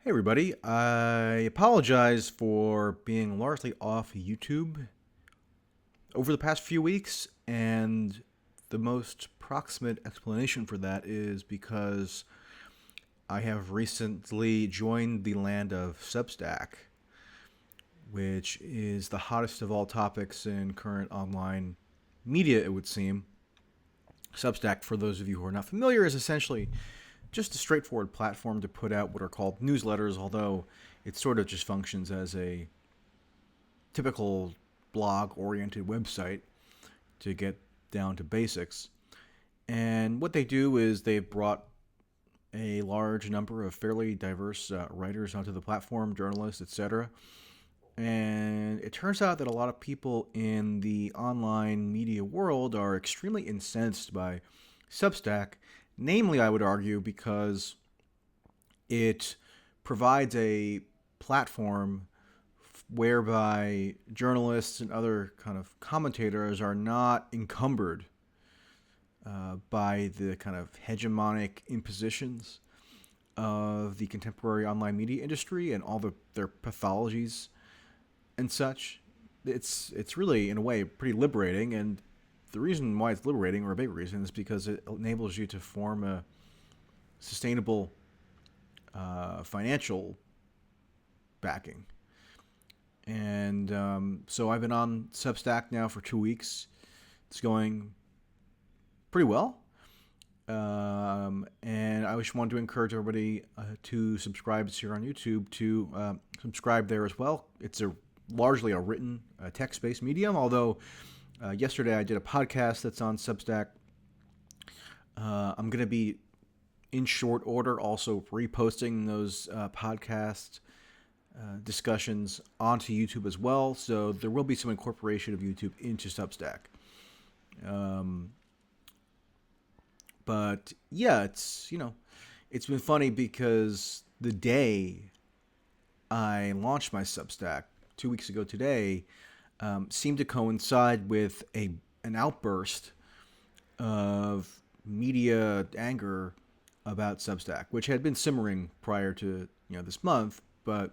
Hey everybody, I apologize for being largely off YouTube over the past few weeks, and the most proximate explanation for that is because I have recently joined the land of Substack, which is the hottest of all topics in current online media, it would seem. Substack, for those of you who are not familiar, is essentially just a straightforward platform to put out what are called newsletters, although it sort of just functions as a typical blog oriented website to get down to basics. And what they do is they've brought a large number of fairly diverse writers onto the platform, journalists, etc. And it turns out that a lot of people in the online media world are extremely incensed by Substack, namely, I would argue, because it provides a platform whereby journalists and other kind of commentators are not encumbered by the kind of hegemonic impositions of the contemporary online media industry and all their pathologies and such. It's really, in a way, pretty liberating, and the reason why it's liberating, or a big reason, is because it enables you to form a sustainable financial backing. And so I've been on Substack now for 2 weeks. It's going pretty well. And I just wanted to encourage everybody to subscribe. It's here on YouTube to subscribe there as well. It's largely a written text-based medium, although yesterday I did a podcast that's on Substack. I'm going to be, in short order, also reposting those podcast discussions onto YouTube as well, so there will be some incorporation of YouTube into Substack. But yeah, it's been funny because the day I launched my Substack 2 weeks ago today seemed to coincide with an outburst of media anger about Substack, which had been simmering prior to this month, but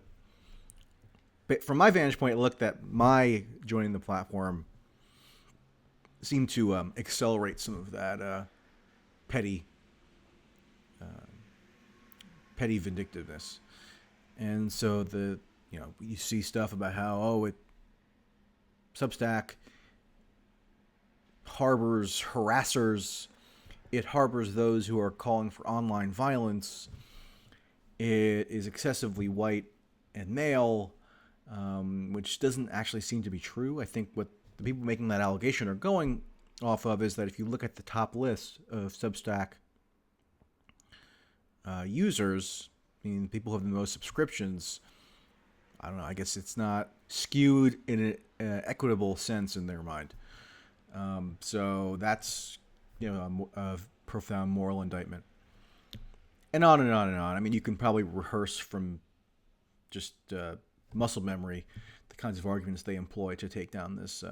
from my vantage point, it looked that my joining the platform seemed to accelerate some of that petty, uh, petty vindictiveness. And so you see stuff about how Substack harbors harassers, it harbors those who are calling for online violence, it is excessively white and male, which doesn't actually seem to be true. I think what the people making that allegation are going off of is that if you look at the top list of Substack users, I mean, people who have the most subscriptions, I don't know, I guess it's not skewed in an equitable sense in their mind. So that's, a profound moral indictment. And on and on and on. I mean, you can probably rehearse from just muscle memory the kinds of arguments they employ to take down this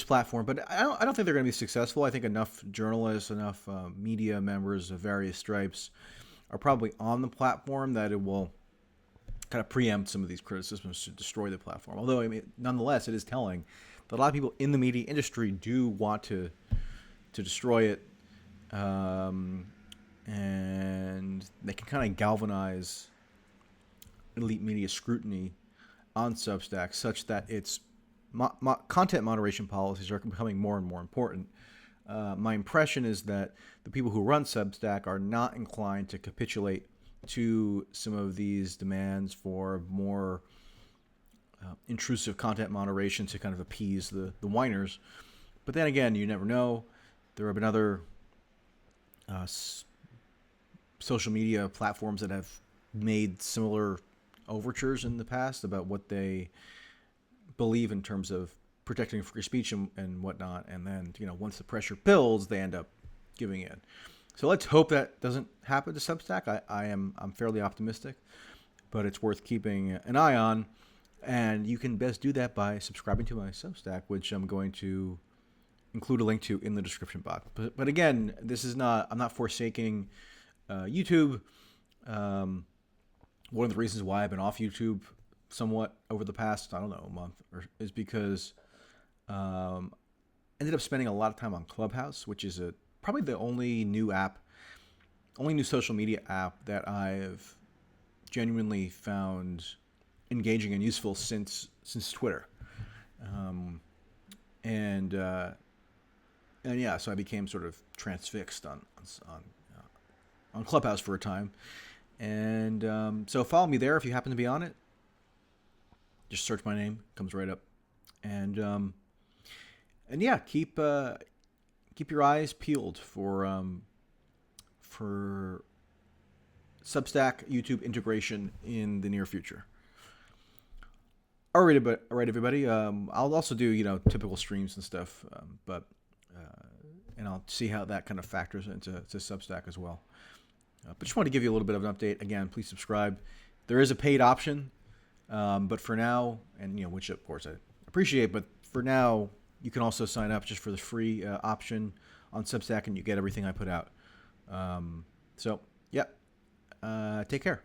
platform. But I don't think they're going to be successful. I think enough journalists, enough media members of various stripes are probably on the platform that it will kind of preempt some of these criticisms to destroy the platform. Although, I mean, nonetheless, it is telling that a lot of people in the media industry do want to destroy it, and they can kind of galvanize elite media scrutiny on Substack such that its content moderation policies are becoming more and more important. My impression is that the people who run Substack are not inclined to capitulate to some of these demands for more intrusive content moderation to kind of appease the whiners. But then again, you never know. There have been other social media platforms that have made similar overtures in the past about what they believe in terms of protecting free speech and whatnot. And then, once the pressure builds, they end up giving in. So let's hope that doesn't happen to Substack. I'm fairly optimistic, but it's worth keeping an eye on. And you can best do that by subscribing to my Substack, which I'm going to include a link to in the description box. But again, I'm not forsaking YouTube one of the reasons why I've been off YouTube somewhat over the past, I don't know, month is because ended up spending a lot of time on Clubhouse, which is probably the only new social media app that I've genuinely found engaging and useful since Twitter. And yeah, so I became sort of transfixed on Clubhouse for a time. And so follow me there if you happen to be on it. Just search my name, comes right up. And yeah, keep your eyes peeled for Substack YouTube integration in the near future. All right, everybody. I'll also do typical streams and stuff, and I'll see how that kind of factors into Substack as well. But just want to give you a little bit of an update. Again, please subscribe. There is a paid option, but for now, and which of course I appreciate, but for now, you can also sign up just for the free option on Substack, and you get everything I put out. So, yeah. Take care.